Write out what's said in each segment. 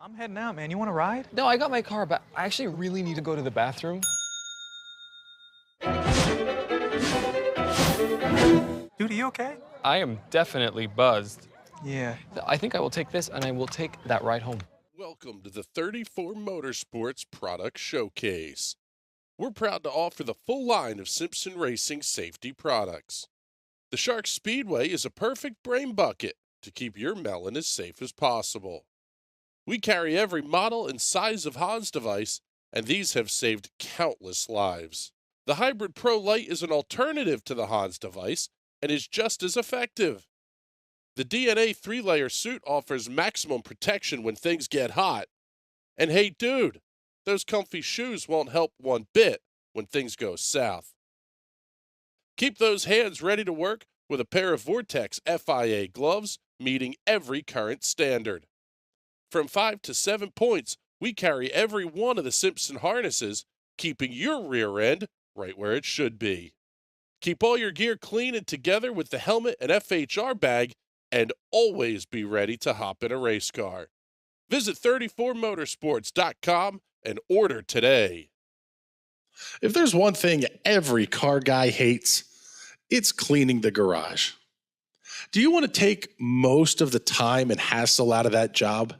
I'm heading out, man. You want to ride? No, I got my car, but I actually really need to go to the bathroom. Dude, are you okay? I am definitely buzzed. Yeah. I think I will take this, and I will take that ride home. Welcome to the 34 Motorsports Product Showcase. We're proud to offer the full line of Simpson Racing safety products. The Shark Speedway is a perfect brain bucket to keep your melon as safe as possible. We carry every model and size of Hans device, and these have saved countless lives. The Hybrid Pro Lite is an alternative to the Hans device and is just as effective. The DNA 3-layer suit offers maximum protection when things get hot. And hey, dude, those comfy shoes won't help one bit when things go south. Keep those hands ready to work with a pair of Vortex FIA gloves meeting every current standard. From 5 to 7 points, we carry every one of the Simpson harnesses, keeping your rear end right where it should be. Keep all your gear clean and together with the helmet and FHR bag, and always be ready to hop in a race car. Visit 34motorsports.com and order today. If there's one thing every car guy hates, it's cleaning the garage. Do you want to take most of the time and hassle out of that job?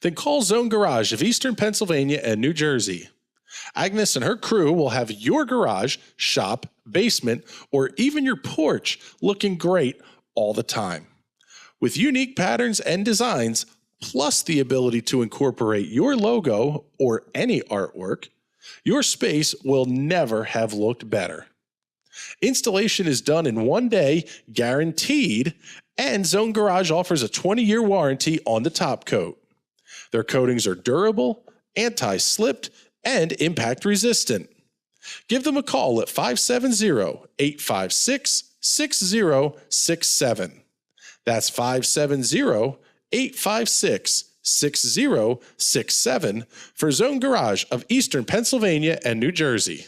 Then call Zone Garage of Eastern Pennsylvania and New Jersey. Agnes and her crew will have your garage, shop, basement, or even your porch looking great all the time. With unique patterns and designs, plus the ability to incorporate your logo or any artwork, your space will never have looked better. Installation is done in 1 day, guaranteed, and Zone Garage offers a 20-year warranty on the top coat. Their coatings are durable, anti-slipped, and impact resistant. Give them a call at 570-856-6067. That's 570-856-6067 for Zone Garage of Eastern Pennsylvania and New Jersey.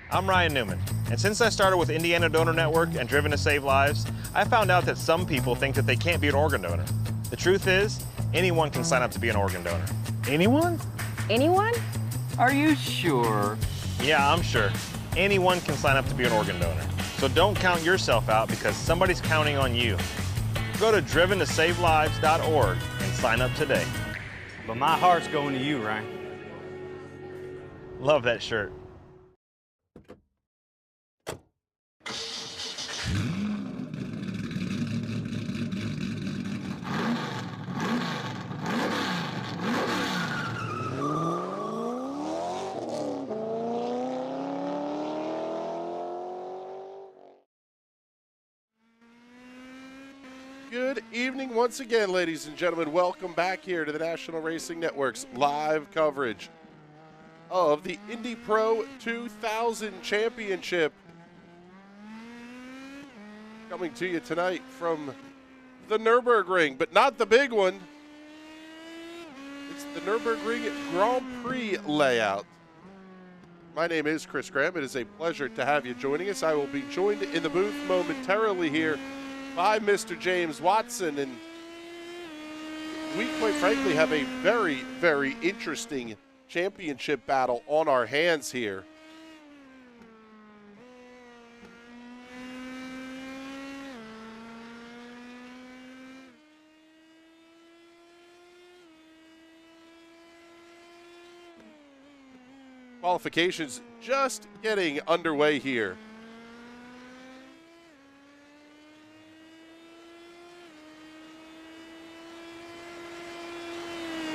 I'm Ryan Newman, and since I started with Indiana Donor Network and Driven to Save Lives, I found out that some people think that they can't be an organ donor. The truth is, anyone can sign up to be an organ donor. Anyone? Anyone? Are you sure? Yeah, I'm sure. Anyone can sign up to be an organ donor. So don't count yourself out because somebody's counting on you. Go to driventosavelives.org and sign up today. But my heart's going to you, Ryan. Love that shirt. Good evening once again, ladies and gentlemen. Welcome back here to the National Racing Network's live coverage of the Indy Pro 2000 Championship. Coming to you tonight from the Nurburgring, but not the big one. It's the Nurburgring Grand Prix layout. My name is Chris Graham. It is a pleasure to have you joining us. I will be joined in the booth momentarily here by Mr. James Watson, and we quite frankly have a very, very interesting championship battle on our hands here. Qualifications just getting underway here.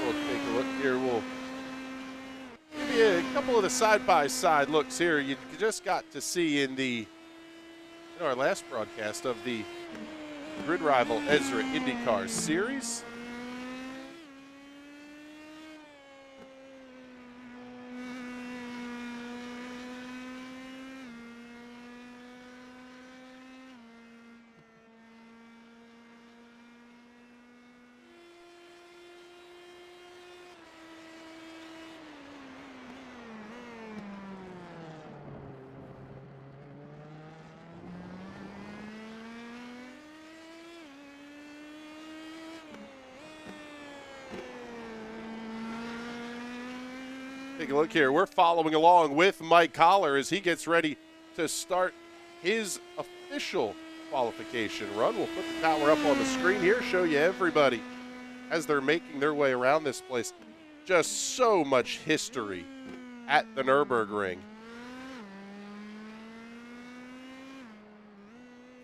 We'll take a look here. We'll give you a couple of the side-by-side looks here you just got to see in our last broadcast of the Grid Rival Ezra IndyCar Series. Take a look here. We're following along with Mike Collar as he gets ready to start his official qualification run. We'll put the tower up on the screen here, show you everybody as they're making their way around this place. Just so much history at the Nurburgring.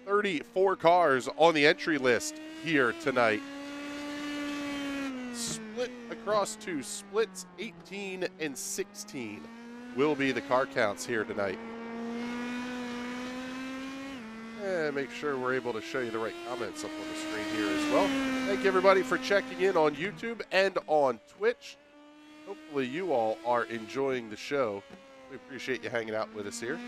34 cars on the entry list here tonight. Split across two splits, 18 and 16 will be the car counts here tonight. And make sure we're able to show you the right comments up on the screen here as well. Thank you everybody for checking in on YouTube and on Twitch. Hopefully you all are enjoying the show. We appreciate you hanging out with us here.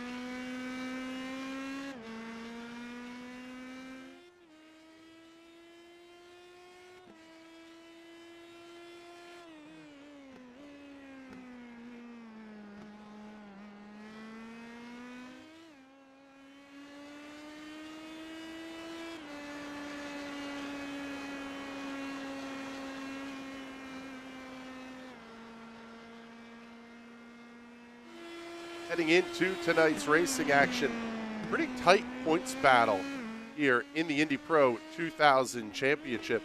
Heading into tonight's racing action, pretty tight points battle here in the Indy Pro 2000 Championship.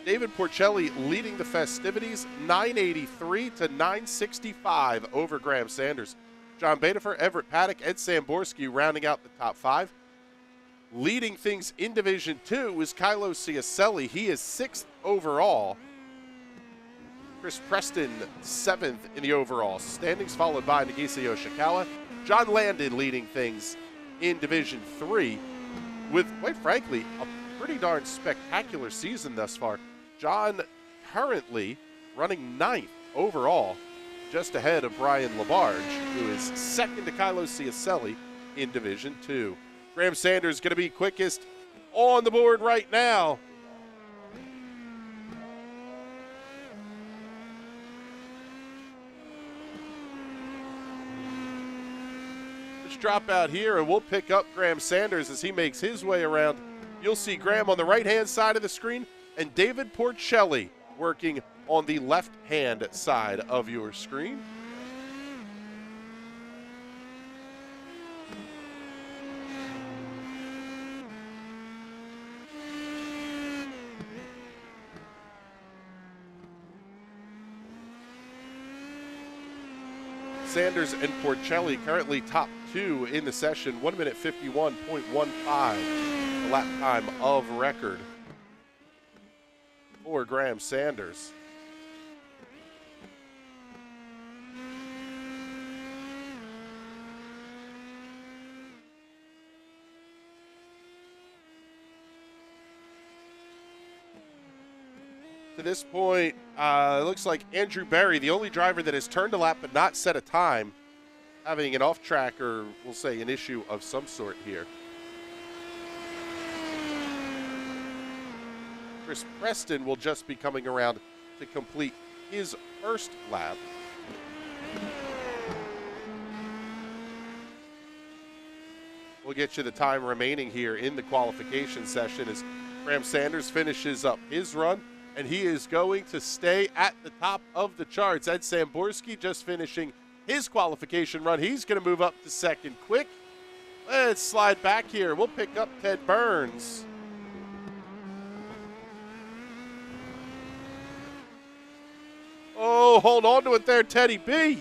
David Porcelli leading the festivities, 983 to 965 over Graham Sanders. John Bedifer, Everett Paddock, Ed Samborski rounding out the top five. Leading things in Division 2 is Kylo Ciacelli. He is 6th overall. Chris Preston, 7th in the overall standings, followed by Nagisa Yoshikawa. John Landon leading things in Division 3 with, quite frankly, a pretty darn spectacular season thus far. John currently running 9th overall, just ahead of Brian Labarge, who is 2nd to Kylo Ciacelli in Division 2. Graham Sanders going to be quickest on the board right now. Drop out here and we'll pick up Graham Sanders as he makes his way around. You'll see Graham on the right hand side of the screen and David Porcelli working on the left hand side of your screen. Sanders and Porcelli currently top two in the session, 1 minute 51.15, the lap time of record for Graham Sanders. To this point, it looks like Andrew Berry, the only driver that has turned a lap but not set a time, having an off-track or we'll say an issue of some sort here. Chris Preston will just be coming around to complete his first lap. We'll get you the time remaining here in the qualification session as Graham Sanders finishes up his run. And he is going to stay at the top of the charts. Ed Samborski just finishing his qualification run. He's going to move up to second quick. Let's slide back here. We'll pick up Ted Burns. Oh, hold on to it there, Teddy B.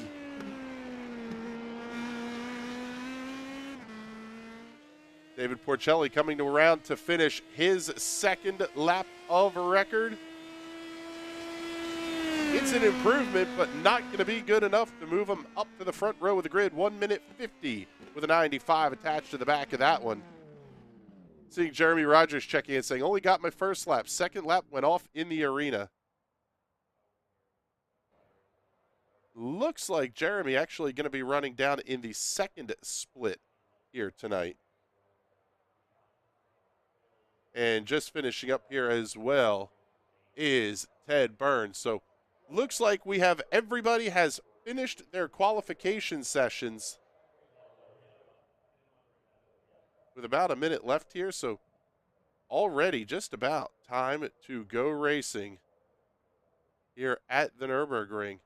David Porcelli coming around to finish his second lap of record. It's an improvement, but not going to be good enough to move him up to the front row of the grid. 1 minute 50 with a 95 attached to the back of that one. Seeing Jeremy Rogers checking in saying, only got my first lap. Second lap went off in the arena. Looks like Jeremy actually going to be running down in the second split here tonight. And just finishing up here as well is Ted Burns. So looks like we have everybody has finished their qualification sessions with about a minute left here. So already just about time to go racing here at the Nurburgring.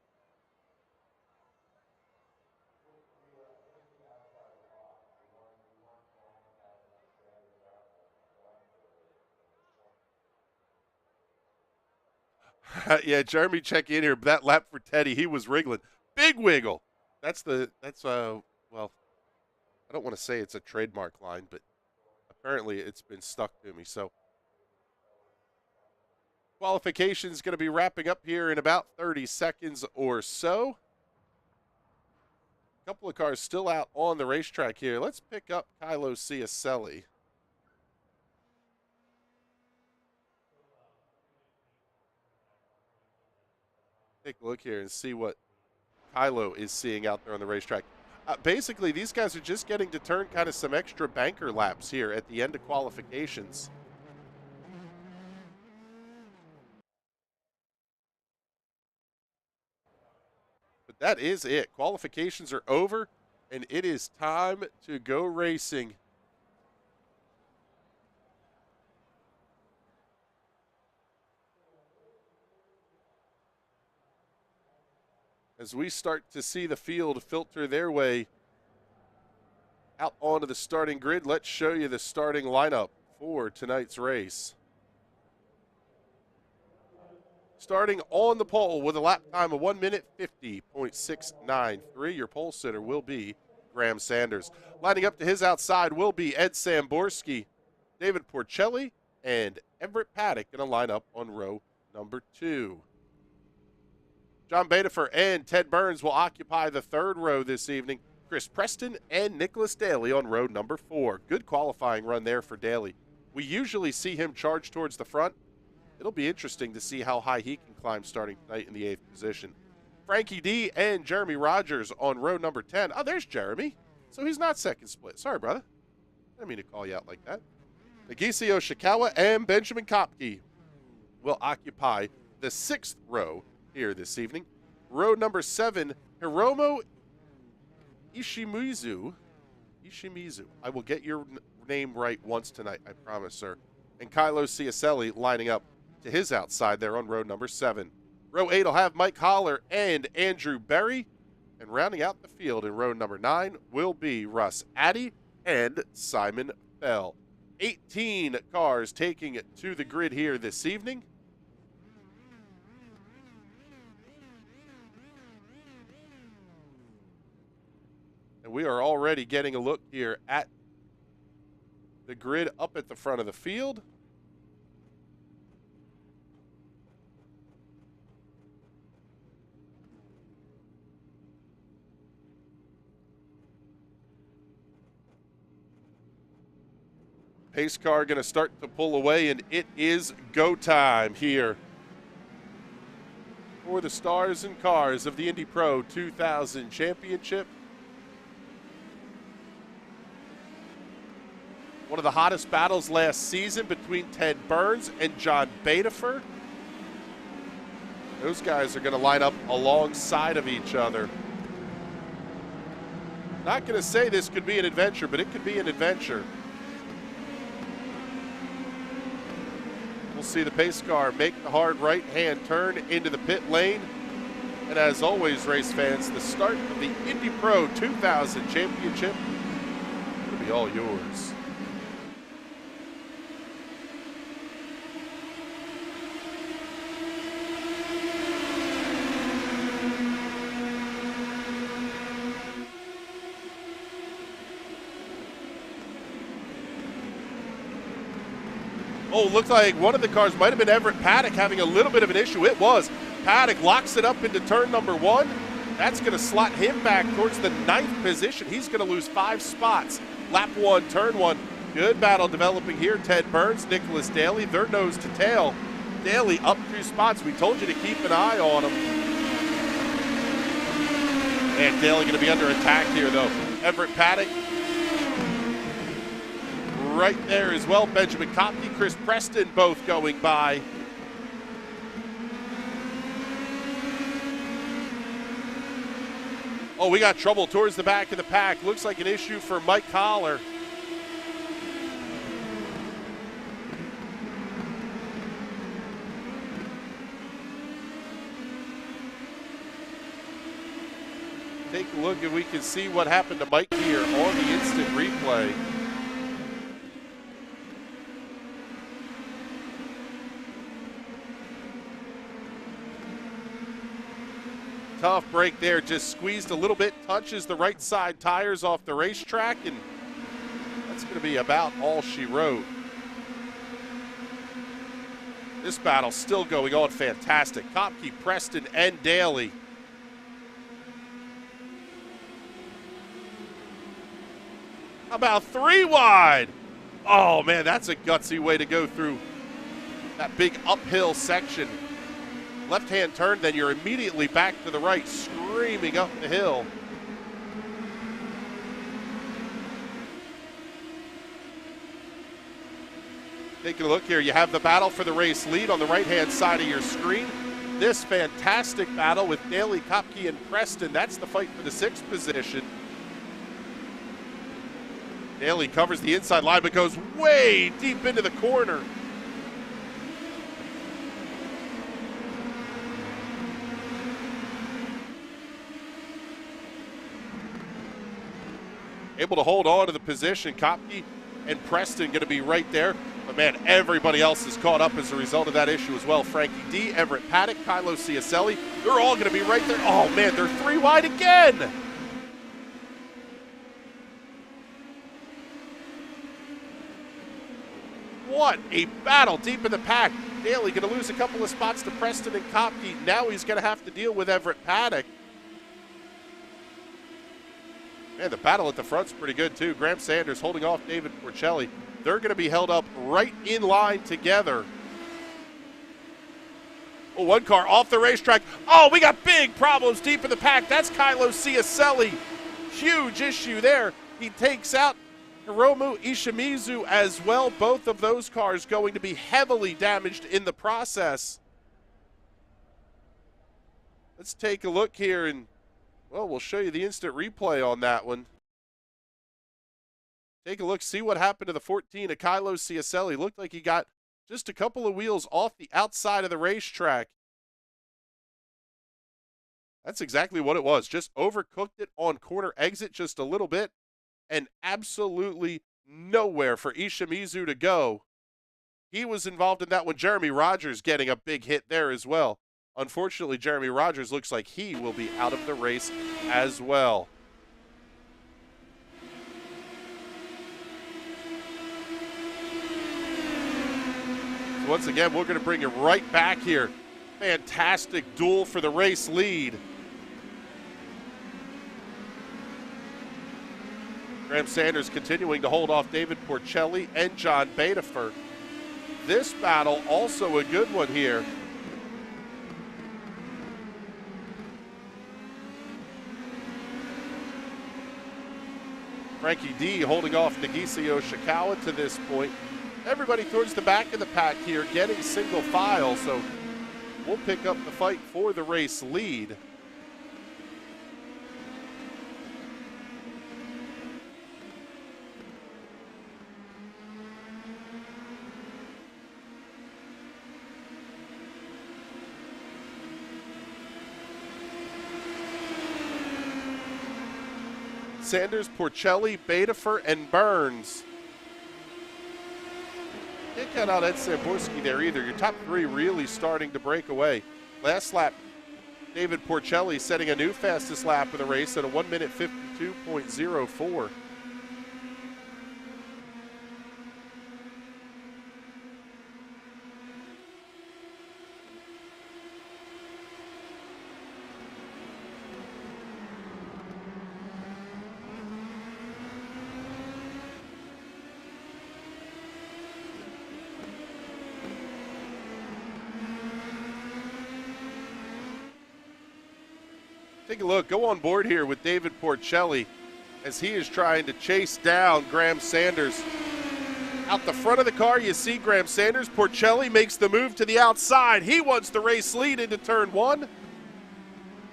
Yeah, Jeremy check in here. That lap for Teddy, he was wriggling. Big wiggle. That's well, I don't want to say it's a trademark line, but apparently it's been stuck to me. So qualification is going to be wrapping up here in about 30 seconds or so. A couple of cars still out on the racetrack here. Let's pick up Kylo Ciacelli. Take a look here and see what Kylo is seeing out there on the racetrack. Basically, these guys are just getting to turn kind of some extra banker laps here at the end of qualifications. But that is it. Qualifications are over, and it is time to go racing. As we start to see the field filter their way out onto the starting grid, let's show you the starting lineup for tonight's race. Starting on the pole with a lap time of 1 minute 50.693, your pole sitter will be Graham Sanders. Lining up to his outside will be Ed Samborski, David Porcelli, and Everett Paddock in a lineup on row number 2. John Bedifer and Ted Burns will occupy the third row this evening. Chris Preston and Nicholas Daly on row number 4. Good qualifying run there for Daly. We usually see him charge towards the front. It'll be interesting to see how high he can climb starting tonight in the 8th position. Frankie D and Jeremy Rogers on row number 10. Oh, there's Jeremy. So he's not second split. Sorry, brother. I didn't mean to call you out like that. Nagisio Shikawa and Benjamin Kopke will occupy the 6th row here this evening. Row number 7, Hiromo Ishimizu. I will get your name right once tonight, I promise, sir. And Kylo Ciacelli lining up to his outside there on row number 7. Row 8 will have Mike Holler and Andrew Berry. And rounding out the field in row number 9 will be Russ Addy and Simon Fell. 18 cars taking it to the grid here this evening. And we are already getting a look here at the grid up at the front of the field. Pace car going to start to pull away, and it is go time here for the stars and cars of the Indy Pro 2000 Championship. One of the hottest battles last season between Ted Burns and John Bedifer. Those guys are going to line up alongside of each other. Not going to say this could be an adventure, but it could be an adventure. We'll see the pace car make the hard right-hand turn into the pit lane. And as always, race fans, the start of the Indy Pro 2000 Championship will be all yours. Oh, looks like one of the cars might have been Everett Paddock having a little bit of an issue. It was. Paddock locks it up into turn number 1. That's going to slot him back towards the 9th position. He's going to lose 5 spots. Lap 1, turn 1. Good battle developing here. Ted Burns, Nicholas Daly, they're nose to tail. Daly up 2 spots. We told you to keep an eye on him. And Daly going to be under attack here, though. Everett Paddock right there as well. Benjamin Kopke, Chris Preston both going by. Oh, we got trouble towards the back of the pack. Looks like an issue for Mike Collar. Take a look and we can see what happened to Mike here on the instant replay. Tough break there, just squeezed a little bit, touches the right side tires off the racetrack, and that's going to be about all she wrote. This battle still going on fantastic. Kopke, Preston, and Daly. How about 3 wide? Oh man, that's a gutsy way to go through that big uphill section. Left-hand turn, then you're immediately back to the right, screaming up the hill. Taking a look here, you have the battle for the race lead on the right-hand side of your screen. This fantastic battle with Daly, Kopke, and Preston. That's the fight for the 6th position. Daly covers the inside line, but goes way deep into the corner. Able to hold on to the position. Kopke and Preston going to be right there. But man, everybody else is caught up as a result of that issue as well. Frankie D, Everett Paddock, Kylo Ciacelli, they're all going to be right there. Oh man, they're 3 wide again. What a battle deep in the pack. Daly going to lose a couple of spots to Preston and Kopke. Now he's going to have to deal with Everett Paddock. Man, the battle at the front's pretty good, too. Graham Sanders holding off David Porcelli. They're going to be held up right in line together. Oh, one car off the racetrack. Oh, we got big problems deep in the pack. That's Kylo Ciacelli. Huge issue there. He takes out Hiromu Ishimizu as well. Both of those cars going to be heavily damaged in the process. Let's take a look here and well, we'll show you the instant replay on that one. Take a look, see what happened to the 14 of Kylo Ciacelli. Looked like he got just a couple of wheels off the outside of the racetrack. That's exactly what it was. Just overcooked it on corner exit just a little bit, and absolutely nowhere for Ishimizu to go. He was involved in that one. Jeremy Rogers getting a big hit there as well. Unfortunately, Jeremy Rogers looks like he will be out of the race as well. So once again, we're going to bring it right back here. Fantastic duel for the race lead. Graham Sanders continuing to hold off David Porcelli and John Badeford. This battle also a good one here. Frankie D holding off Nagisa Yoshikawa to this point. Everybody towards the back of the pack here getting single file, so we'll pick up the fight for the race lead. Sanders, Porcelli, Badeford, and Burns. Can't count out Ed Samborski there either. Your top 3 really starting to break away. Last lap, David Porcelli setting a new fastest lap of the race at a 1 minute 52.04. Take a look. Go on board here with David Porcelli as he is trying to chase down Graham Sanders. Out the front of the car, you see Graham Sanders. Porcelli makes the move to the outside. He wants the race lead into turn 1.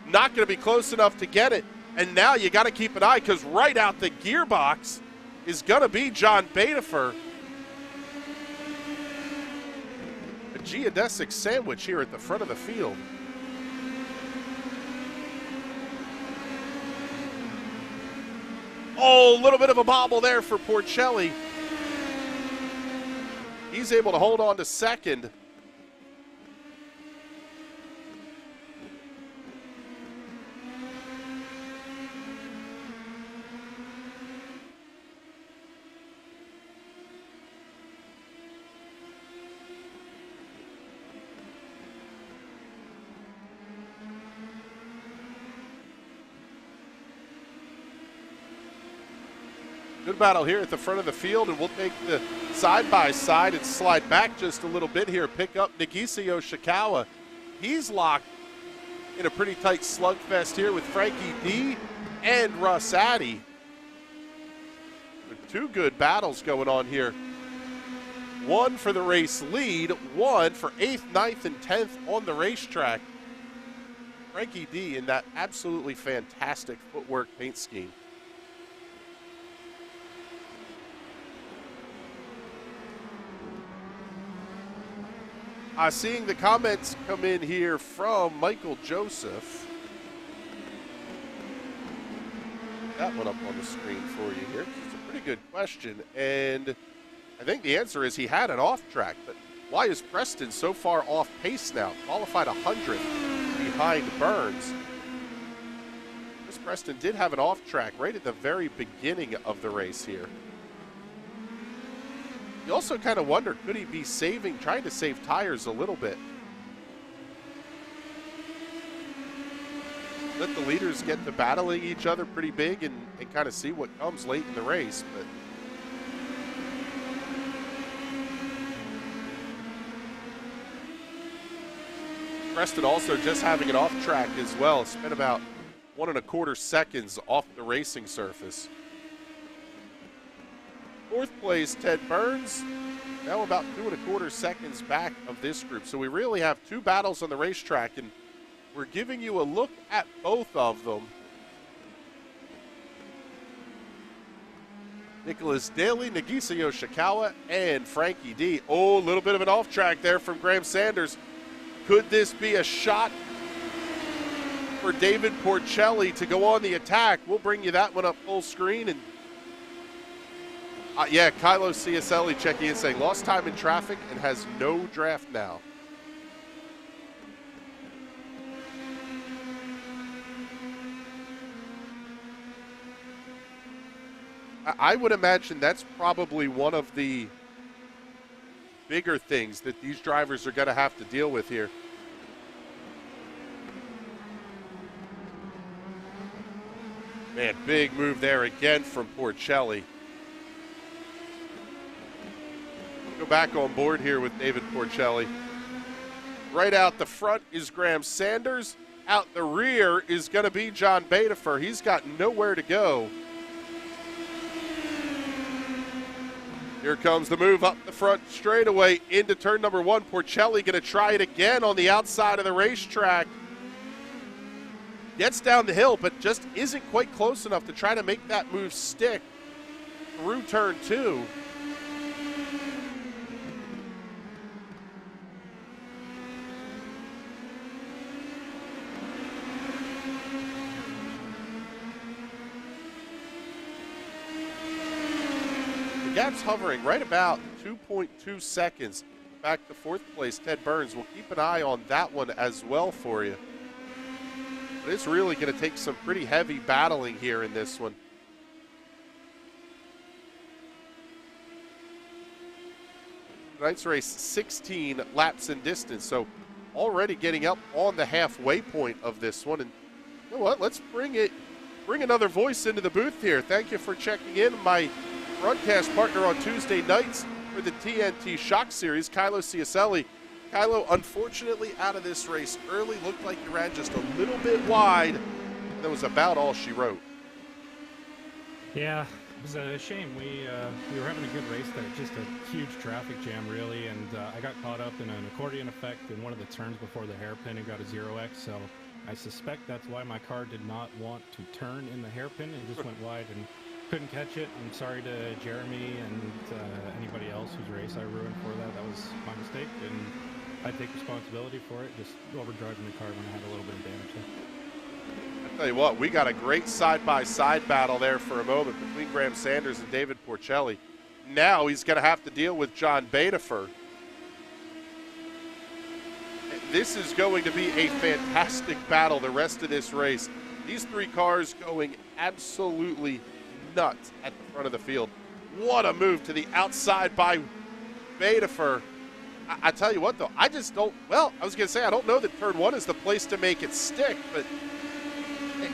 Not going to be close enough to get it. And now you got to keep an eye because right out the gearbox is going to be John Bedifer. A geodesic sandwich here at the front of the field. Oh, a little bit of a bobble there for Porcelli. He's able to hold on to second. Good battle here at the front of the field, and we'll take the side-by-side and slide back just a little bit here. Pick up Nagisa Yoshikawa. He's locked in a pretty tight slugfest here with Frankie D and Russ Addy. Two good battles going on here. One for the race lead, one for 8th, 9th, and 10th on the racetrack. Frankie D in that absolutely fantastic footwork paint scheme. Seeing the comments come in here from Michael Joseph. That one up on the screen for you here. It's a pretty good question, and I think the answer is he had an off track, but why is Preston so far off pace now? Qualified 100th behind Burns. Chris Preston did have an off track right at the very beginning of the race here. You also kind of wonder, could he be trying to save tires a little bit? Let the leaders get to battling each other pretty big and kind of see what comes late in the race. But Preston also just having it off track as well. Spent about 1.25 seconds off the racing surface. 4th place, Ted Burns, now about 2.25 seconds back of this group. So we really have two battles on the racetrack, and we're giving you a look at both of them. Nicholas Daly, Nagisa Yoshikawa, and Frankie D. Oh, a little bit of an off track there from Graham Sanders. Could this be a shot for David Porcelli to go on the attack? We'll bring you that one up full screen. And yeah, Kylo CSLE checking in saying lost time in traffic and has no draft now. I would imagine that's probably one of the bigger things that these drivers are going to have to deal with here. Man, big move there again from Porcelli. Go back on board here with David Porcelli. Right out the front is Graham Sanders. Out the rear is going to be John Bedifer. He's got nowhere to go. Here comes the move up the front straightaway into turn number 1. Porcelli going to try it again on the outside of the racetrack. Gets down the hill, but just isn't quite close enough to try to make that move stick through turn 2. The gap's hovering right about 2.2 seconds back to 4th place, Ted Burns. We'll keep an eye on that one as well for you. But it's really going to take some pretty heavy battling here in this one. Tonight's race, 16 laps in distance, so already getting up on the halfway point of this one. And you know what? Let's bring another voice into the booth here. Thank you for checking in. My broadcast partner on Tuesday nights for the TNT Shock Series, Kylo CSLE. Kylo, unfortunately, out of this race early. Looked like you ran just a little bit wide that was about all she wrote. Yeah, it was a shame. We were having a good race there, just a huge traffic jam, really, and I got caught up in an accordion effect in one of the turns before the hairpin and got a 0x, so I suspect that's why my car did not want to turn in the hairpin and just went wide and couldn't catch it. I'm sorry to Jeremy and anybody else whose race I ruined for that. That was my mistake, and I take responsibility for it, just overdriving the car when I had a little bit of damage there. I tell you what, we got a great side-by-side battle there for a moment between Graham Sanders and David Porcelli. Now he's going to have to deal with John Bedifer. This is going to be a fantastic battle the rest of this race. These three cars going absolutely nuts at the front of the field. What a move to the outside by Bedifer. I tell you what, though, I just don't, well, I was going to say, I don't know that turn one is the place to make it stick, but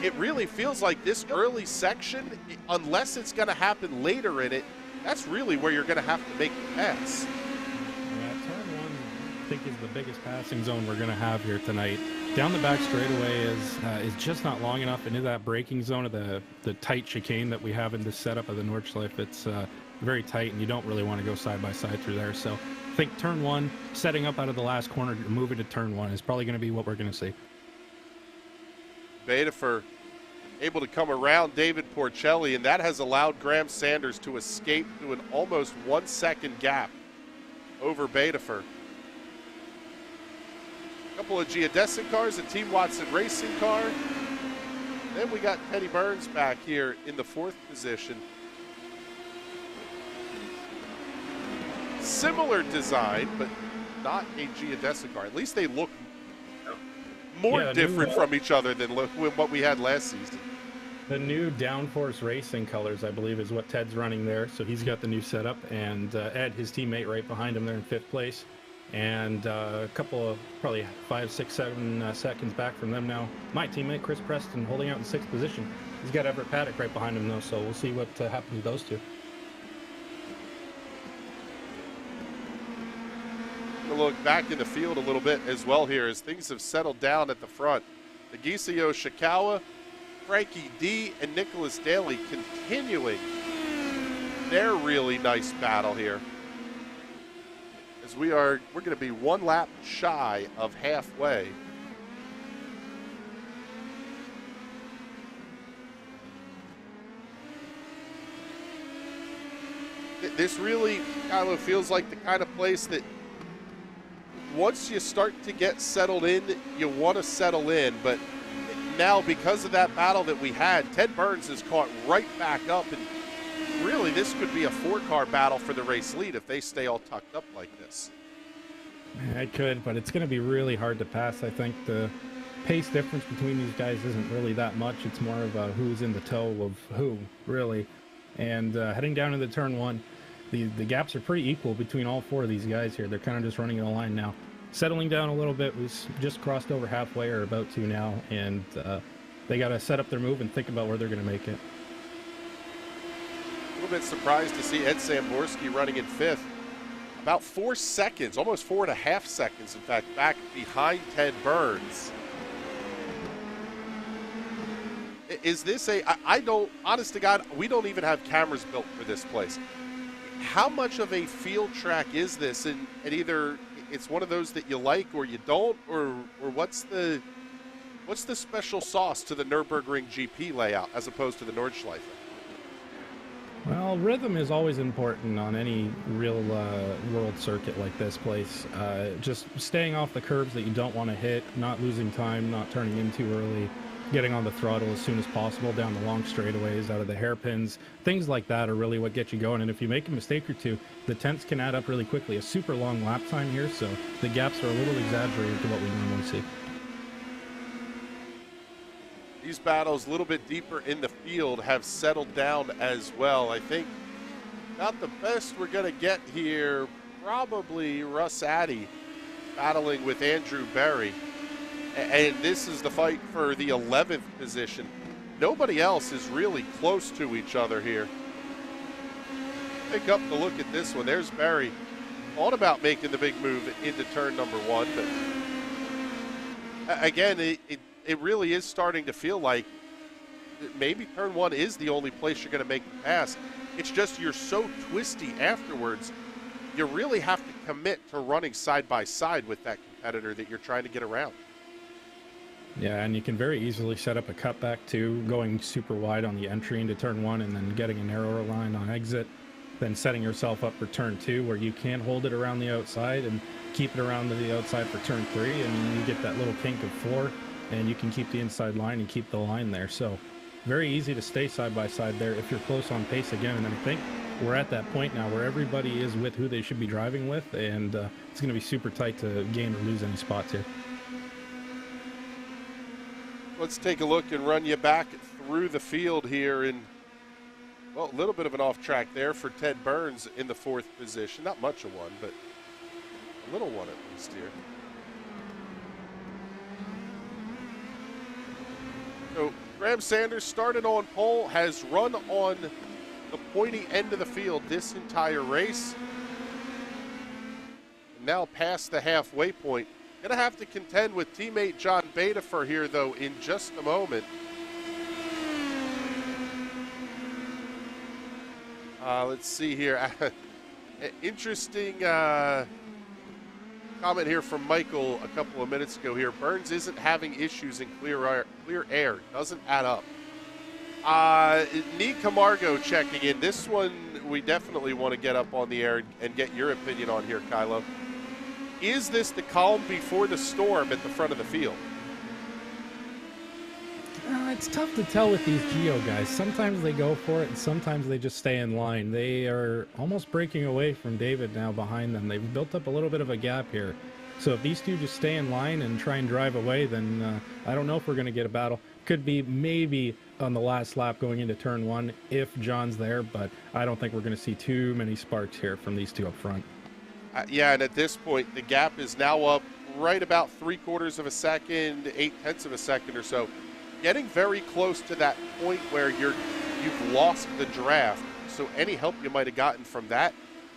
it really feels like this early section, unless it's going to happen later in it, that's really where you're going to have to make the pass. Yeah, turn one, I think, is the biggest passing zone we're going to have here tonight. Down the back straightaway is just not long enough into that braking zone of the tight chicane that we have in this setup of the Nordschleife. It's very tight, and you don't really want to go side by side through there. So I think turn one, setting up out of the last corner, moving to turn one is probably going to be what we're going to see. Bedifer able to come around David Porcelli, and that has allowed Graham Sanders to escape to an almost 1 second gap over Bedifer. A couple of geodesic cars, a Team Watson racing car. Then we got Teddy Burns back here in the 4th position. Similar design, but not a geodesic car. At least they look more different from each other than what we had last season. The new Downforce Racing colors, I believe, is what Ted's running there. So he's got the new setup, and Ed, his teammate, right behind him there in 5th place. And a couple of probably 5, 6, 7 seconds back from them now. My teammate, Chris Preston, holding out in 6th position. He's got Everett Paddock right behind him, though, so we'll see what happens with those two. Look back in the field a little bit as well here as things have settled down at the front. Nagiso Shikawa, Frankie D, and Nicholas Daly continuing their really nice battle here. As we're going to be 1 lap shy of halfway. This really, Kylo, feels like the kind of place that once you start to get settled in, you want to settle in, but now because of that battle that we had, Ted Burns is caught right back up, and really this could be a 4-car battle for the race lead if they stay all tucked up like this. It could, but it's going to be really hard to pass. I think the pace difference between these guys isn't really that much. It's more of a who's in the toe of who, really. And heading down into turn one, the gaps are pretty equal between all 4 of these guys here. They're kind of just running in a line now. Settling down a little bit. We've just crossed over halfway, or about to now, and they got to set up their move and think about where they're going to make it. A little bit surprised to see Ed Samborski running in 5th. About 4 seconds, almost 4.5 seconds, in fact, back behind Ted Burns. Is this I don't, honest to God, we don't even have cameras built for this place. How much of a field track is this? And either it's one of those that you like or you don't, or what's the special sauce to the Nurburgring GP layout as opposed to the Nordschleife? Well, rhythm is always important on any real world circuit like this place. Just staying off the curves that you don't want to hit, not losing time, not turning in too early, getting on the throttle as soon as possible down the long straightaways, out of the hairpins. Things like that are really what get you going. And if you make a mistake or two, the tenths can add up really quickly. A super long lap time here, so the gaps are a little exaggerated to what we normally see. These battles a little bit deeper in the field have settled down as well. I think about the best we're going to get here, probably Russ Addy battling with Andrew Berry. And this is the fight for the 11th position. Nobody else is really close to each other here. Pick up the look at this one. There's Berry on about making the big move into turn number 1. But again, it really is starting to feel like maybe turn one is the only place you're going to make the pass. It's just you're so twisty afterwards, you really have to commit to running side by side with that competitor that you're trying to get around. Yeah, and you can very easily set up a cutback too, going super wide on the entry into turn one and then getting a narrower line on exit, then setting yourself up for turn two where you can hold it around the outside and keep it around to the outside for turn three, and you get that little kink of four, and you can keep the inside line and keep the line there. So very easy to stay side by side there if you're close on pace again. And I think we're at that point now where everybody is with who they should be driving with, and it's going to be super tight to gain or lose any spots here. Let's take a look and run you back through the field here in, well, a little bit of an off track there for Ted Burns in the fourth position. Not much of one, but a little one at least here. So Graham Sanders started on pole, has run on the pointy end of the field this entire race. And now past the halfway point. Going to have to contend with teammate John Bedifer here, though, in just a moment. Let's see here. Interesting comment here from Michael a couple of minutes ago here. Burns isn't having issues in clear air. Doesn't add up. Nee Camargo checking in. This one we definitely want to get up on the air and get your opinion on here, Kylo. Is this the calm before the storm at the front of the field? It's tough to tell with these Geo guys. Sometimes they go for it, and sometimes they just stay in line. They are almost breaking away from David now behind them. They've built up a little bit of a gap here. So if these two just stay in line and try and drive away, then I don't know if we're going to get a battle. Could be maybe on the last lap going into turn one if John's there, but I don't think we're going to see too many sparks here from these two up front. Yeah, and at this point, the gap is now up right about 3/4 of a second, 0.8 of a second or so. Getting very close to that point where you've lost the draft. So any help you might have gotten from that,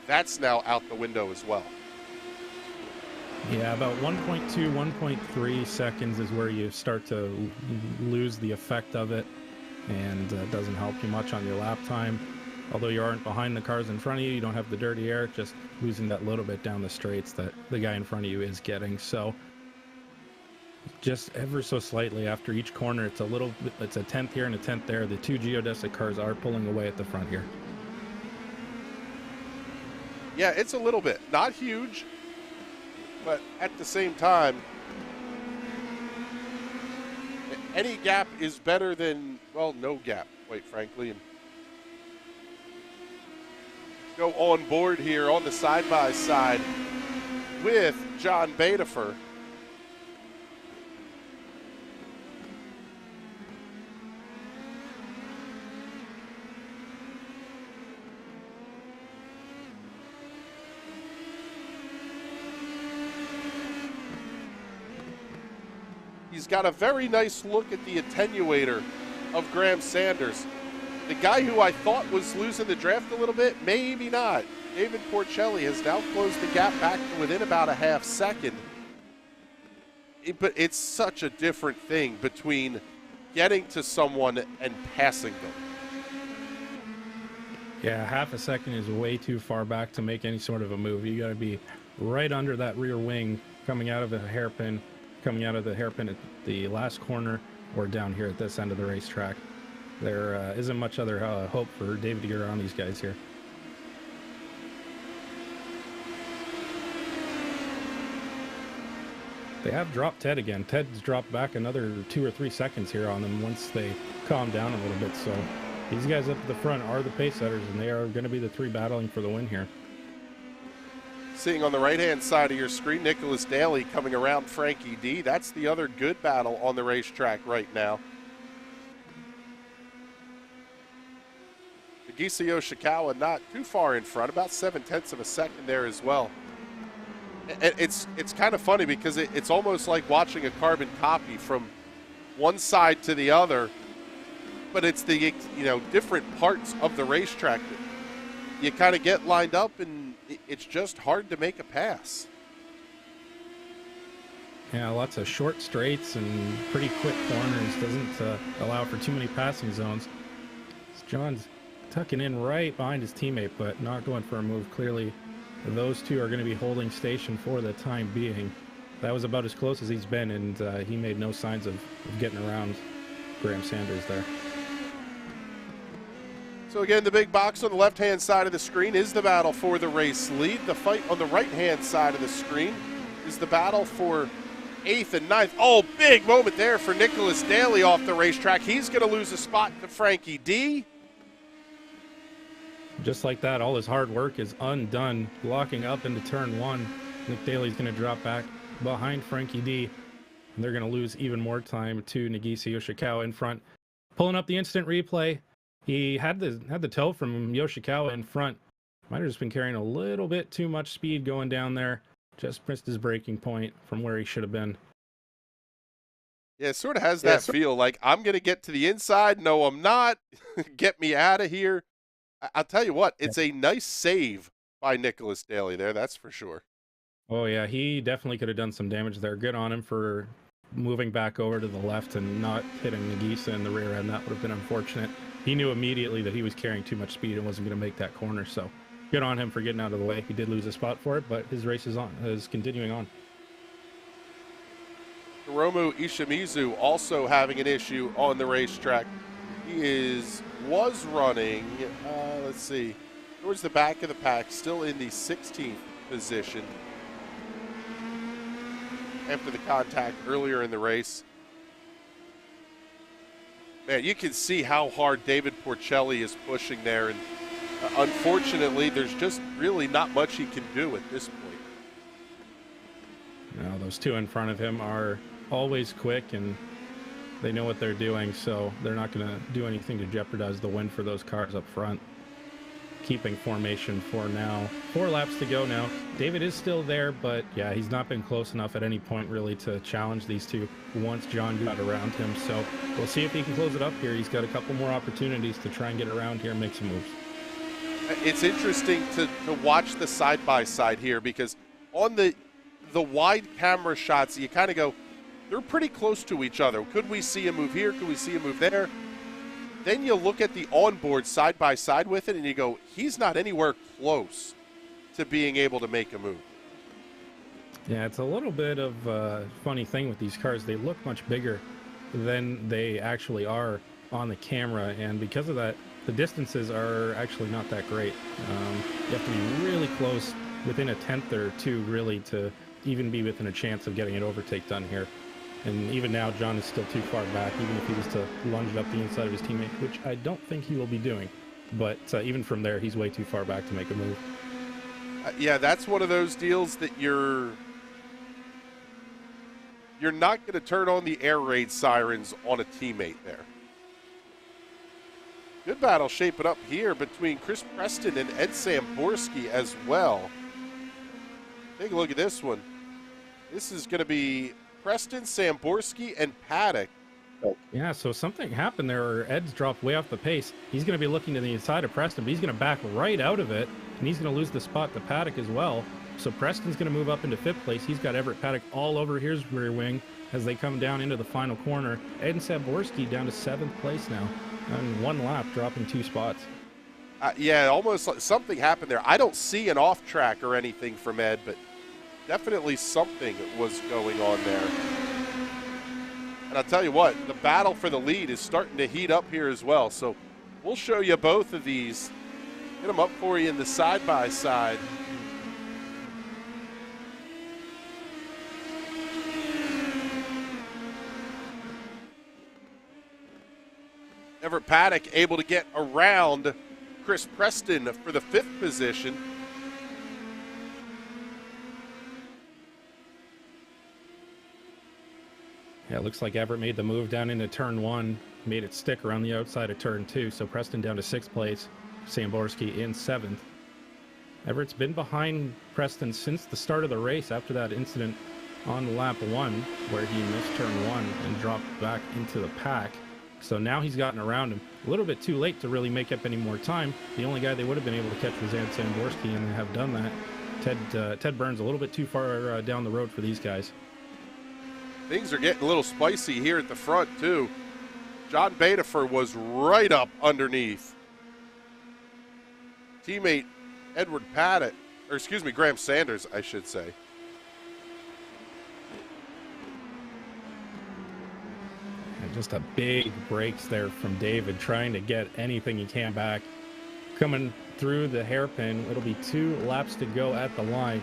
that's now out the window as well. Yeah, about 1.2, 1.3 seconds is where you start to lose the effect of it, and it doesn't help you much on your lap time. Although you aren't behind the cars in front of you, you don't have the dirty air, just losing that little bit down the straights that the guy in front of you is getting. So just ever so slightly after each corner, it's a little bit, it's a 10th here and a 10th there. The two geodesic cars are pulling away at the front here. Yeah, it's a little bit. Not huge, but at the same time, any gap is better than, well, no gap, quite frankly. And go on board here on the side-by-side with John Bedifer. He's got a very nice look at the attenuator of Graham Sanders. The guy who I thought was losing the draft a little bit, maybe not. David Porcelli has now closed the gap back to within about a half second. But it's such a different thing between getting to someone and passing them. Yeah, half a second is way too far back to make any sort of a move. You got to be right under that rear wing, coming out of the hairpin at the last corner, or down here at this end of the racetrack. There isn't much other hope for David to get around these guys here. They have dropped Ted again. Ted's dropped back another 2 or 3 seconds here on them once they calm down a little bit. So these guys up at the front are the pace setters, and they are going to be the three battling for the win here. Seeing on the right-hand side of your screen, Nicholas Daly coming around Frankie D. That's the other good battle on the racetrack right now. Nagisa Yoshikawa not too far in front, about 0.7 of a second there as well. And it's kind of funny because it's almost like watching a carbon copy from one side to the other, but it's the different parts of the racetrack that you kind of get lined up, and it's just hard to make a pass. Yeah, lots of short straights and pretty quick corners. Doesn't allow for too many passing zones. John's tucking in right behind his teammate, but not going for a move. Clearly, those two are going to be holding station for the time being. That was about as close as he's been, and he made no signs of getting around Graham Sanders there. So again, the big box on the left-hand side of the screen is the battle for the race lead. The fight on the right-hand side of the screen is the battle for 8th and 9th. Oh, big moment there for Nicholas Daly off the racetrack. He's going to lose a spot to Frankie D. Just like that, all his hard work is undone. Locking up into turn 1. Nick Daly's going to drop back behind Frankie D. And they're going to lose even more time to Nagisa Yoshikawa in front. Pulling up the instant replay. He had the toe from Yoshikawa in front. Might have just been carrying a little bit too much speed going down there. Just missed his breaking point from where he should have been. Yeah, it sort of has that feel like, I'm going to get to the inside. No, I'm not. Get me out of here. I'll tell you what, it's a nice save by Nicholas Daly there, that's for sure. Oh, yeah, he definitely could have done some damage there. Good on him for moving back over to the left and not hitting Nagisa in the rear end. That would have been unfortunate. He knew immediately that he was carrying too much speed and wasn't going to make that corner, so good on him for getting out of the way. He did lose a spot for it, but his race is continuing on. Hiromu Ishimizu also having an issue on the racetrack. He was running, let's see, towards the back of the pack, still in the 16th position after the contact earlier in the race. Man, you can see how hard David Porcelli is pushing there, and unfortunately, there's just really not much he can do at this point. Now, those two in front of him are always quick, and they know what they're doing, so they're not going to do anything to jeopardize the win for those cars up front. Keeping formation for now. 4 laps to go now. David is still there, but yeah, he's not been close enough at any point really to challenge these two once John got around him. So we'll see if he can close it up here. He's got a couple more opportunities to try and get around here and make some moves. It's interesting to watch the side-by-side here, because on the wide camera shots, you kind of go, they're pretty close to each other. Could we see a move here? Could we see a move there? Then you look at the onboard side by side with it and you go, he's not anywhere close to being able to make a move. Yeah, it's a little bit of a funny thing with these cars. They look much bigger than they actually are on the camera, and because of that, the distances are actually not that great. You have to be really close, within a tenth or two, really, to even be within a chance of getting an overtake done here. And even now, John is still too far back, even if he was to lunge it up the inside of his teammate, which I don't think he will be doing. But even from there, he's way too far back to make a move. Yeah, that's one of those deals that you're not going to turn on the air raid sirens on a teammate there. Good battle shaping up here between Chris Preston and Ed Samborski as well. Take a look at this one. This is going to be Preston, Samborski, and Paddock. Yeah, so something happened there, or Ed's dropped way off the pace. He's going to be looking to the inside of Preston, but he's going to back right out of it, and he's going to lose the spot to Paddock as well. So Preston's going to move up into 5th place. He's got Everett Paddock all over his rear wing as they come down into the final corner. Ed and Samborski down to 7th place now, on 1 lap, dropping 2 spots. Yeah, almost like something happened there. I don't see an off track or anything from Ed, but definitely something was going on there. And I'll tell you what, the battle for the lead is starting to heat up here as well. So we'll show you both of these. Get them up for you in the side-by-side. Everett Paddock able to get around Chris Preston for the 5th position. Yeah, it looks like Everett made the move down into turn 1, made it stick around the outside of turn 2. So Preston down to 6th place, Samborski in 7th. Everett's been behind Preston since the start of the race after that incident on lap 1 where he missed turn 1 and dropped back into the pack. So now he's gotten around him. A little bit too late to really make up any more time. The only guy they would have been able to catch was Ed Samborski, and they have done that. Ted Burns a little bit too far down the road for these guys. Things are getting a little spicy here at the front, too. John Bedifer was right up underneath teammate Edward Paddock, or excuse me, Graham Sanders, I should say. And just a big brakes there from David, trying to get anything he can back. Coming through the hairpin, it'll be 2 laps to go at the line.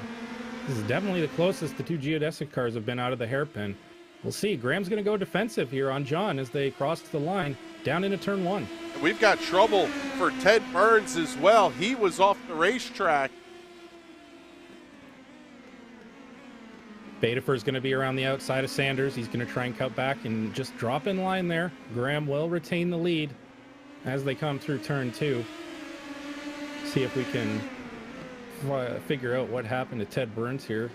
This is definitely the closest the 2 geodesic cars have been out of the hairpin. We'll see. Graham's going to go defensive here on John as they cross the line down into turn 1. And we've got trouble for Ted Burns as well. He was off the racetrack. Bedifer's going to be around the outside of Sanders. He's going to try and cut back and just drop in line there. Graham will retain the lead as they come through turn 2. See if we can figure out what happened to Ted Burns here.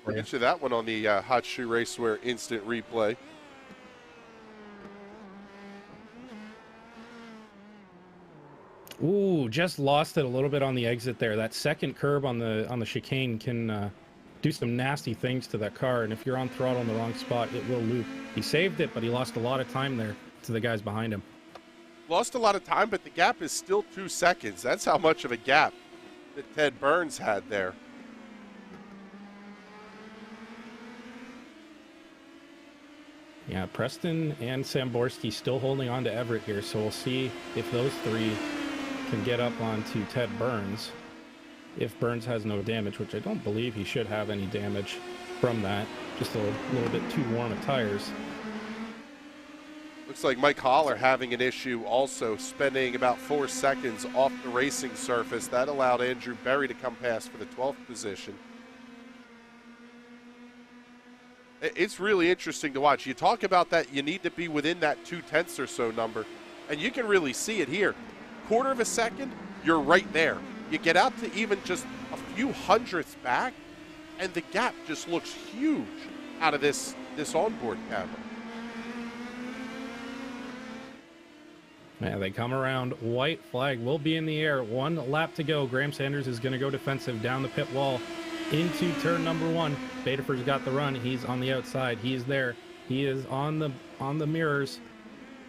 Get you that one on the Hot Shoe Racewear instant replay. Ooh, just lost it a little bit on the exit there. That second curb on the chicane can do some nasty things to that car, and if you're on throttle in the wrong spot, it will loop. He saved it, but he lost a lot of time there to the guys behind him. Lost a lot of time, but the gap is still 2 seconds. That's how much of a gap that Ted Burns had there. Yeah, Preston and Samborski still holding on to Everett here, so we'll see if those 3 can get up onto Ted Burns. If Burns has no damage, which I don't believe he should have any damage from that. Just a little bit too warm of tires. Looks like Mike Holler having an issue also, spending about 4 seconds off the racing surface. That allowed Andrew Berry to come past for the 12th position. It's really interesting to watch. You talk about that you need to be within that 0.2 or so number, and you can really see it here. 1/4 of a second, you're right there. You get out to even just a few hundredths back, and the gap just looks huge out of this onboard camera. Yeah, they come around. White flag will be in the air. 1 lap to go. Graham Sanders is going to go defensive down the pit wall into turn number 1. Bedifer's got the run. He's on the outside. He's there. He is on the mirrors.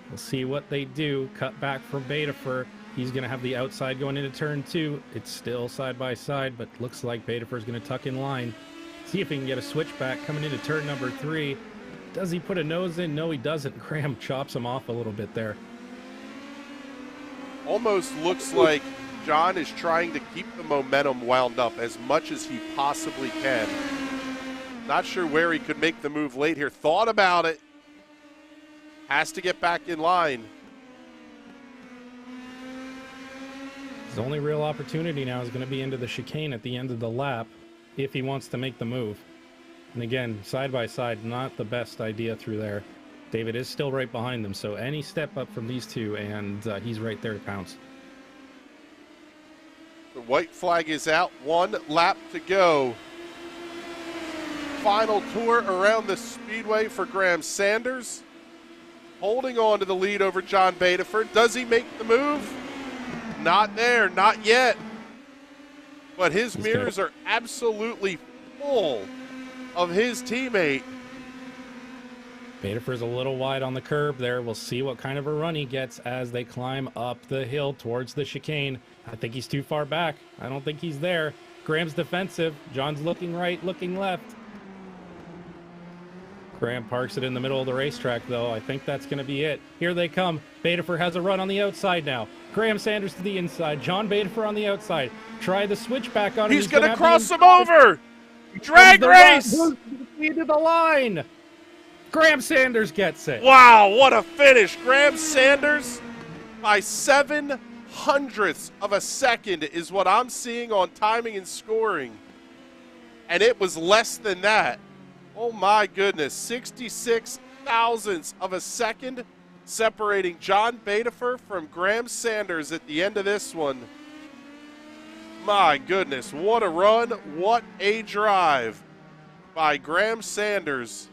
We'll see what they do. Cut back from Bedifer. He's going to have the outside going into turn 2. It's still side by side, but looks like Bedifer's going to tuck in line. See if he can get a switchback coming into turn number 3. Does he put a nose in? No, he doesn't. Graham chops him off a little bit there. Almost looks like John is trying to keep the momentum wound up as much as he possibly can. Not sure where he could make the move late here. Thought about it. Has to get back in line. His only real opportunity now is going to be into the chicane at the end of the lap if he wants to make the move. And again, side by side, not the best idea through there. David is still right behind them, so any step up from these 2, and he's right there to pounce. The white flag is out. 1 lap to go. Final tour around the speedway for Graham Sanders. Holding on to the lead over John Bedifer. Does he make the move? Not there, not yet. But his mirrors are absolutely full of his teammate. Bedifer's a little wide on the curb there. We'll see what kind of a run he gets as they climb up the hill towards the chicane. I think he's too far back. I don't think he's there. Graham's defensive. John's looking right, looking left. Graham parks it in the middle of the racetrack, though. I think that's going to be it. Here they come. Bedifer has a run on the outside now. Graham Sanders to the inside. John Bedifer on the outside. Try the switchback on him. He's going to cross him over. Drag race. To the line. Graham Sanders gets it. Wow, what a finish. Graham Sanders by 0.07 of a second is what I'm seeing on timing and scoring. And it was less than that. Oh my goodness, 66 thousandths of a second separating John Bedifer from Graham Sanders at the end of this one. My goodness, what a run, what a drive by Graham Sanders.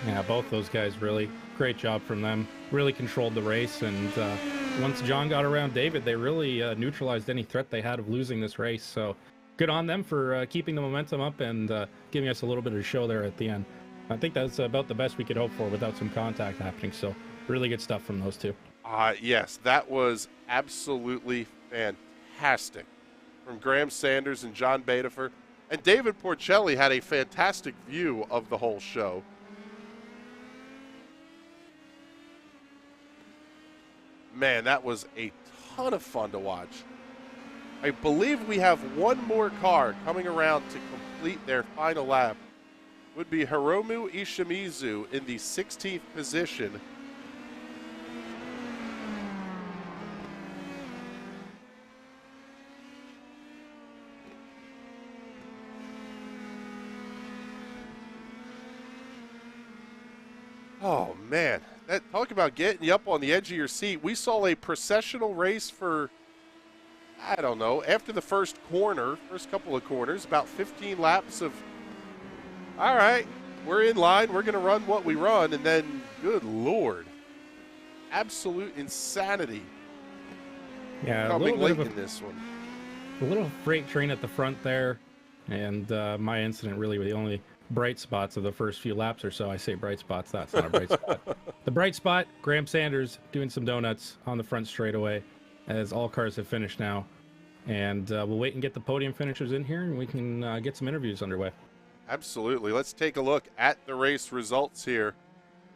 Yeah, both those guys really great job from them. Really controlled the race, and once John got around David, they really neutralized any threat they had of losing this race. So good on them for keeping the momentum up and giving us a little bit of a show there at the end. I think that's about the best we could hope for without some contact happening. So really good stuff from those two. Yes, that was absolutely fantastic from Graham Sanders and John Badefer. And David Porcelli had a fantastic view of the whole show. Man, that was a ton of fun to watch. I believe we have one more car coming around to complete their final lap. Would be Hiromu Ishimizu in the 16th position. Oh, man. Talk about getting you up on the edge of your seat. We saw a processional race for, I don't know, after the first couple of corners, about 15 laps of, all right, we're in line, we're going to run what we run, and then, good Lord, absolute insanity Yeah, coming late in this one. A little freight train at the front there, and my incident really were the only bright spots of the first few laps or so. I say bright spots, that's not a bright spot. The bright spot, Graham Sanders doing some donuts on the front straightaway, as all cars have finished now. And we'll wait and get the podium finishers in here, and we can get some interviews underway. Absolutely. Let's take a look at the race results here.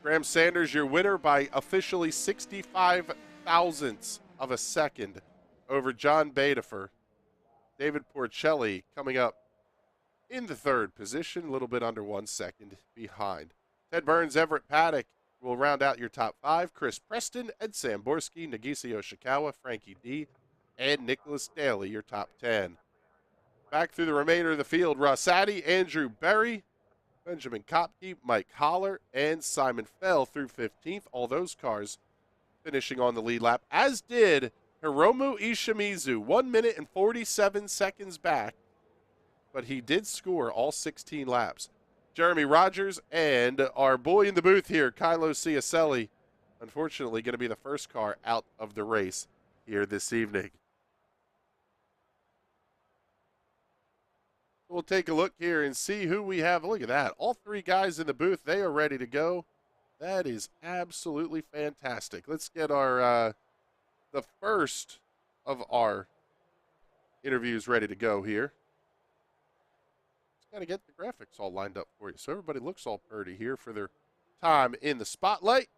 Graham Sanders, your winner by officially 65 thousandths of a second over John Badefer. David Porcelli coming up in the third position, a little bit under 1 second behind. Ted Burns, Everett Paddock will round out your top five. Chris Preston, Ed Samborski, Nagisa Yoshikawa, Frankie D, and Nicholas Daly, your top 10. Back through the remainder of the field, Rossati, Andrew Berry, Benjamin Kopke, Mike Holler, and Simon Fell through 15th. All those cars finishing on the lead lap, as did Hiromu Ishimizu, 1 minute and 47 seconds back, but he did score all 16 laps. Jeremy Rogers and our boy in the booth here, Kylo Ciacelli, unfortunately going to be the first car out of the race here this evening. We'll take a look here and see who we have. Look at that. All three guys in the booth, they are ready to go. That is absolutely fantastic. Let's get our the first of our interviews ready to go here. Just got to get the graphics all lined up for you so everybody looks all pretty here for their time in the spotlight.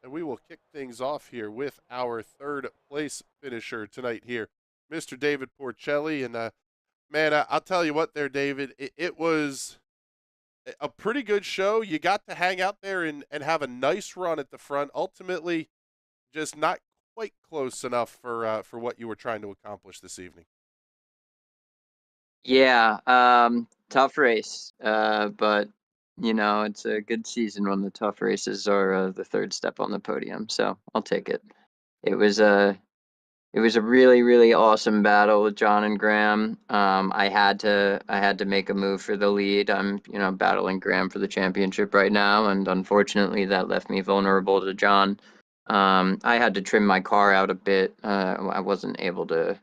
And we will kick things off here with our third place finisher tonight here, Mr. David Porcelli. And man, I'll tell you what there, David, it was a pretty good show. You got to hang out there and have a nice run at the front. Ultimately, just not quite close enough for what you were trying to accomplish this evening. Yeah, tough race, but you know, it's a good season when the tough races are the third step on the podium. So I'll take it. It was a really, really awesome battle with John and Graham. I had to make a move for the lead. I'm, battling Graham for the championship right now, and unfortunately that left me vulnerable to John. I had to trim my car out a bit. I wasn't able to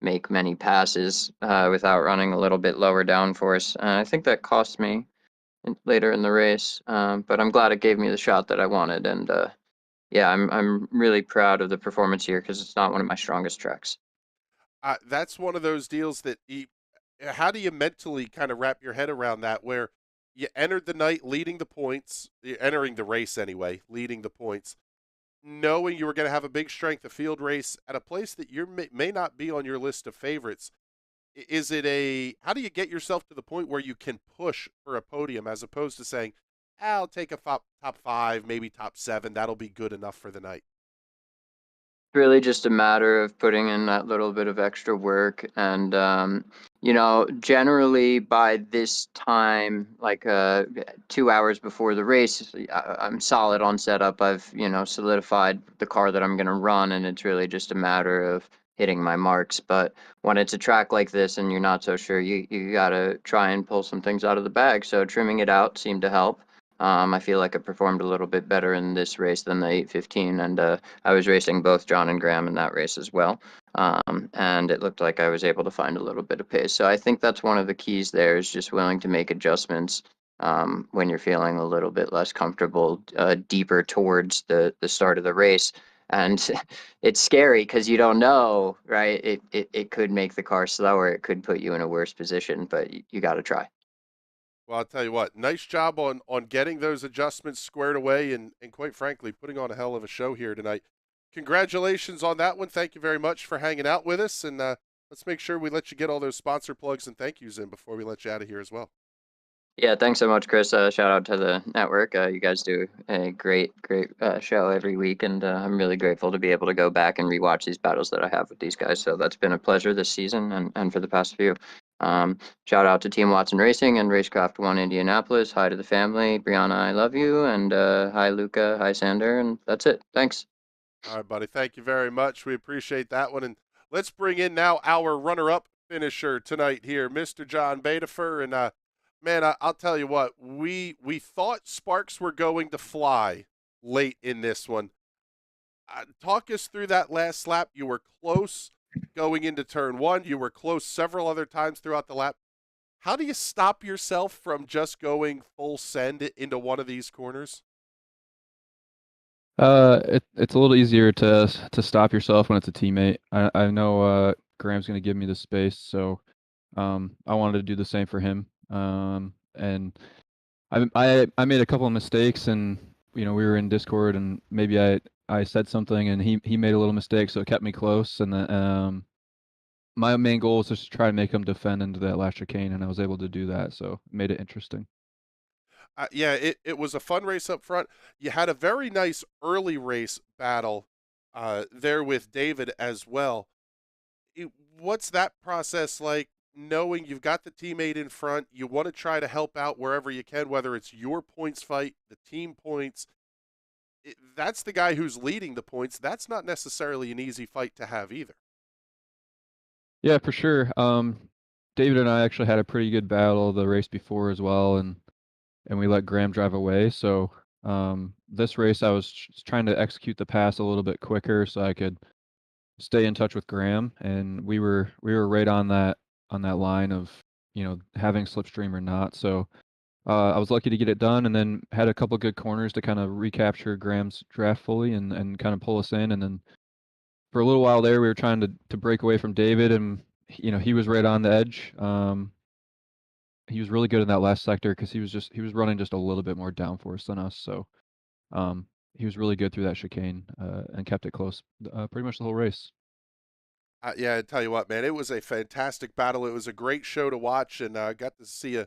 make many passes without running a little bit lower downforce. I think that cost me later in the race, but I'm glad it gave me the shot that I wanted, and yeah, I'm really proud of the performance here because it's not one of my strongest tracks. That's one of those deals that how do you mentally kind of wrap your head around that, where you entered the night leading the points, entering the race anyway, leading the points, knowing you were going to have a big strength of field race at a place that you may not be on your list of favorites. How do you get yourself to the point where you can push for a podium as opposed to saying, I'll take a top five, maybe top seven, that'll be good enough for the night? Really just a matter of putting in that little bit of extra work, and generally by this time, like 2 hours before the race, I'm solid on setup. I've solidified the car that I'm going to run, and it's really just a matter of hitting my marks. But when it's a track like this and you're not so sure, you got to try and pull some things out of the bag. So trimming it out seemed to help. I feel like I performed a little bit better in this race than the 8:15, and I was racing both John and Graham in that race as well. And it looked like I was able to find a little bit of pace. So I think that's one of the keys there is just willing to make adjustments when you're feeling a little bit less comfortable, deeper towards the start of the race. And it's scary because you don't know, right? It could make the car slower. It could put you in a worse position, but you got to try. Well, I'll tell you what, nice job on getting those adjustments squared away and quite frankly, putting on a hell of a show here tonight. Congratulations on that one. Thank you very much for hanging out with us. And let's make sure we let you get all those sponsor plugs and thank yous in before we let you out of here as well. Yeah, thanks so much, Chris. Shout out to the network. You guys do a great show every week, and I'm really grateful to be able to go back and rewatch these battles that I have with these guys. So that's been a pleasure this season and for the past few. Shout out to Team Watson Racing and Racecraft One Indianapolis. Hi to the family. Brianna, I love you. And hi, Luca. Hi, Sander. And that's it. Thanks. All right, buddy. Thank you very much. We appreciate that one. And let's bring in now our runner-up finisher tonight here, Mr. John Badafer. And man, I'll tell you what, we thought sparks were going to fly late in this one. Talk us through that last lap. You were close going into turn one. You were close several other times throughout the lap. How do you stop yourself from just going full send into one of these corners? It's a little easier to stop yourself when it's a teammate. I know Graham's gonna give me the space, so I wanted to do the same for him. And I made a couple of mistakes, and we were in Discord, and maybe I said something, and he made a little mistake, so it kept me close. And then my main goal was just to try to make him defend into that last chicane, and I was able to do that, so it made it interesting. Yeah, it was a fun race up front. You had a very nice early race battle there with David as well. What's that process like, knowing you've got the teammate in front, you want to try to help out wherever you can, whether it's your points fight, the team points. That's the guy who's leading the points. That's not necessarily an easy fight to have either. Yeah, for sure. David and I actually had a pretty good battle the race before as well, and we let Graham drive away. So this race, I was trying to execute the pass a little bit quicker so I could stay in touch with Graham, and we were right on that line of having slipstream or not. So I was lucky to get it done, and then had a couple good corners to kind of recapture Graham's draft fully and kind of pull us in. And then for a little while there, we were trying to break away from David, and he was right on the edge. He was really good in that last sector because he was running just a little bit more downforce than us. So he was really good through that chicane and kept it close pretty much the whole race. Yeah, I tell you what, man, it was a fantastic battle. It was a great show to watch, and I got to see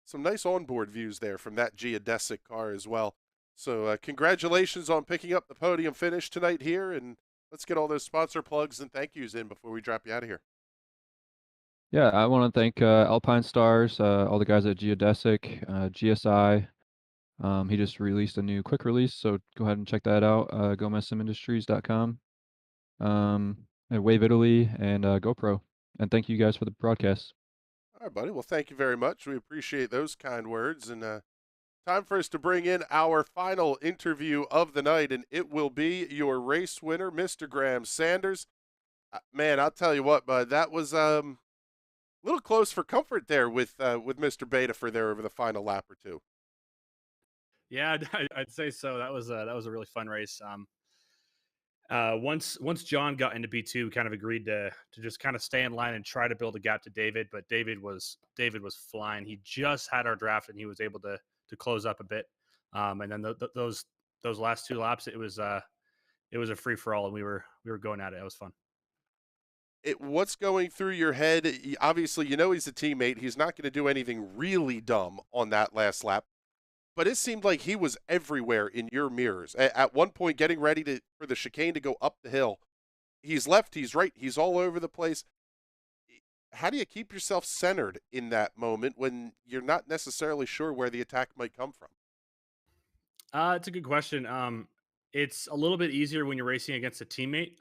some nice onboard views there from that geodesic car as well. So congratulations on picking up the podium finish tonight here, and let's get all those sponsor plugs and thank yous in before we drop you out of here. Yeah, I want to thank Alpine Stars, all the guys at Geodesic, GSI. He just released a new quick release, so go ahead and check that out. GomezSimIndustries.com, and Wave Italy, and GoPro. And thank you guys for the broadcast. All right, buddy. Well, thank you very much. We appreciate those kind words. And time for us to bring in our final interview of the night, and it will be your race winner, Mr. Graham Sanders. Man, I'll tell you what, bud, that was a little close for comfort there with Mr. Beta for there over the final lap or two. Yeah, I'd say so. That was a really fun race. Once John got into B2, we kind of agreed to just kind of stay in line and try to build a gap to David, but David was flying. He just had our draft and he was able to close up a bit. And then those last two laps, it was a free for all, and we were going at it. It was fun. What's going through your head? Obviously, he's a teammate. He's not going to do anything really dumb on that last lap. But it seemed like he was everywhere in your mirrors. At one point, getting ready for the chicane to go up the hill, he's left, he's right, he's all over the place. How do you keep yourself centered in that moment when you're not necessarily sure where the attack might come from? It's a good question. It's a little bit easier when you're racing against a teammate,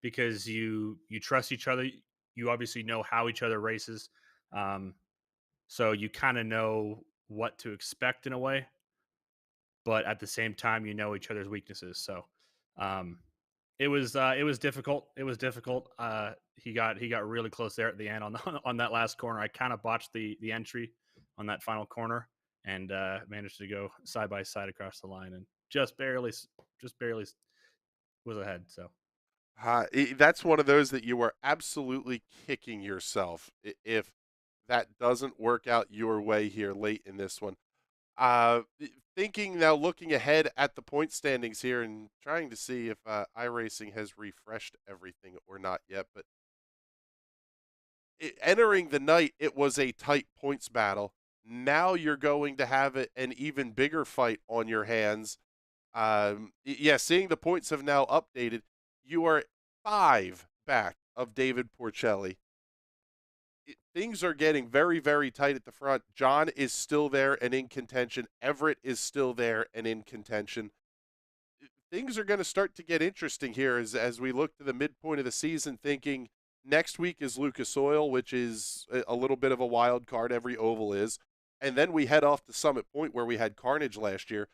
because you trust each other. You obviously know how each other races, so you kind of know what to expect in a way. but at the same time, you know each other's weaknesses. So it was difficult. It was difficult. He got really close there at the end on on that last corner. I kind of botched the entry on that final corner and managed to go side by side across the line and just barely was ahead. So That's one of those that you are absolutely kicking yourself if that doesn't work out your way here late in this one. Thinking now, looking ahead at the point standings here and trying to see if iRacing has refreshed everything or not yet. But entering the night, it was a tight points battle. Now you're going to have an even bigger fight on your hands. Seeing the points have now updated, you are 5 back of David Porcelli. Things are getting very, very tight at the front. John is still there and in contention. Everett is still there and in contention. Things are going to start to get interesting here as we look to the midpoint of the season, thinking next week is Lucas Oil, which is a little bit of a wild card. Every oval is. And then we head off to Summit Point where we had Carnage last year.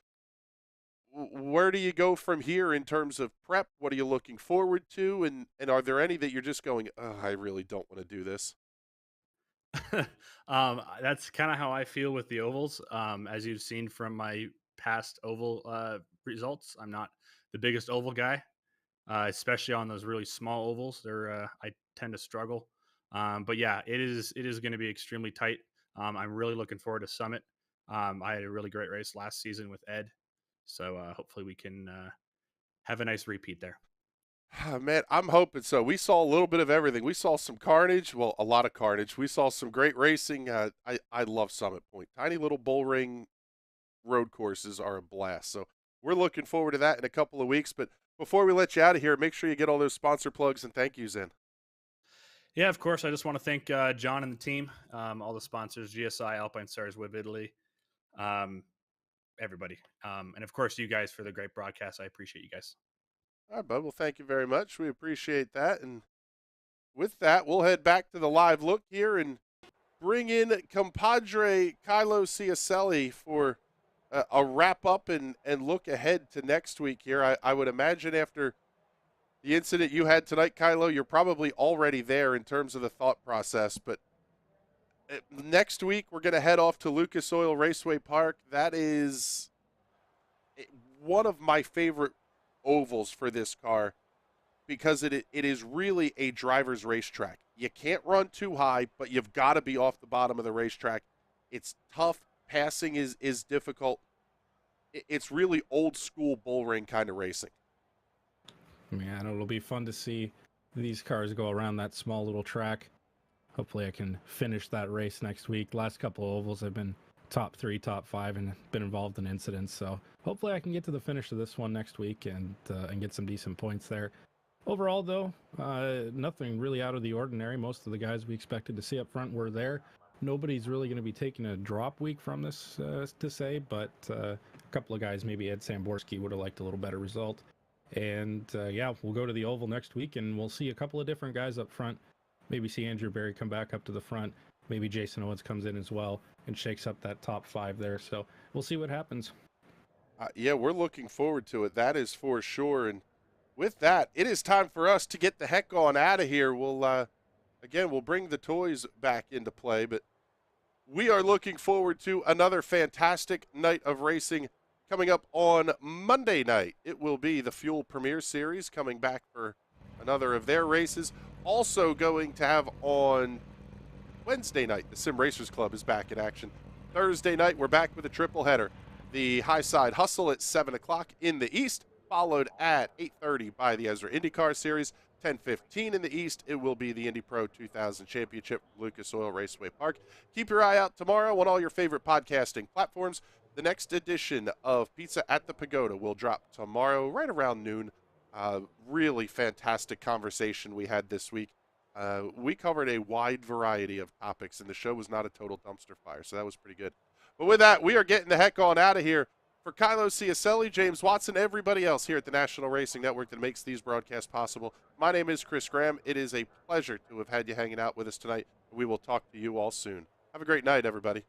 Where do you go from here in terms of prep? What are you looking forward to? And are there any that you're just going, oh, I really don't want to do this? That's kind of how I feel with the ovals. As you've seen from my past oval results, I'm not the biggest oval guy, especially on those really small ovals. I tend to struggle. But yeah, it is going to be extremely tight. I'm really looking forward to Summit. I had a really great race last season with Ed, so hopefully we can have a nice repeat there. Oh, man, I'm hoping so. We saw a little bit of everything. We saw some carnage, well, a lot of carnage. We saw some great racing. I love Summit Point. Tiny little bull ring road courses are a blast. So we're looking forward to that in a couple of weeks. But before we let you out of here, make sure you get all those sponsor plugs and thank yous in. Yeah, of course. I just want to thank John and the team, all the sponsors, GSI, Alpine Stars, Web Italy, everybody. And of course, you guys for the great broadcast. I appreciate you guys. All right, bud. Well, thank you very much. We appreciate that. And with that, we'll head back to the live look here and bring in compadre Kylo Ciacelli for a wrap-up and look ahead to next week here. I would imagine after the incident you had tonight, Kylo, you're probably already there in terms of the thought process. But next week, we're going to head off to Lucas Oil Raceway Park. That is one of my favorite ovals for this car because it is really a driver's racetrack. You can't run too high, but you've got to be off the bottom of the racetrack. It's tough. Passing is difficult. It's really old school bull ring kind of racing. Man, it'll be fun to see these cars go around that small little track. Hopefully I can finish that race next week. Last couple of ovals I've been top 3, top 5, and been involved in incidents. So hopefully I can get to the finish of this one next week and get some decent points there. Overall, though, nothing really out of the ordinary. Most of the guys we expected to see up front were there. Nobody's really going to be taking a drop week from this, to say, but a couple of guys, maybe Ed Samborski, would have liked a little better result. And yeah, we'll go to the oval next week, and we'll see a couple of different guys up front. Maybe see Andrew Berry come back up to the front. Maybe Jason Owens comes in as well and shakes up that top 5 there. So we'll see what happens. Yeah, we're looking forward to it. That is for sure. And with that, it is time for us to get the heck on out of here. We'll bring the toys back into play, but we are looking forward to another fantastic night of racing coming up on Monday night. It will be the Fuel Premier Series coming back for another of their races. Also going to have on Wednesday night, the Sim Racers Club is back in action. Thursday night, we're back with a triple header. The High Side Hustle at 7 o'clock in the East, followed at 8:30 by the Ezra IndyCar Series. 10:15 in the East, it will be the Indy Pro 2000 Championship from Lucas Oil Raceway Park. Keep your eye out tomorrow on all your favorite podcasting platforms. The next edition of Pizza at the Pagoda will drop tomorrow right around noon. Really fantastic conversation we had this week. We covered a wide variety of topics, and the show was not a total dumpster fire, so that was pretty good. But with that, we are getting the heck on out of here. For Kylo Ciacelli, James Watson, everybody else here at the National Racing Network that makes these broadcasts possible, my name is Chris Graham. It is a pleasure to have had you hanging out with us tonight. We will talk to you all soon. Have a great night, everybody.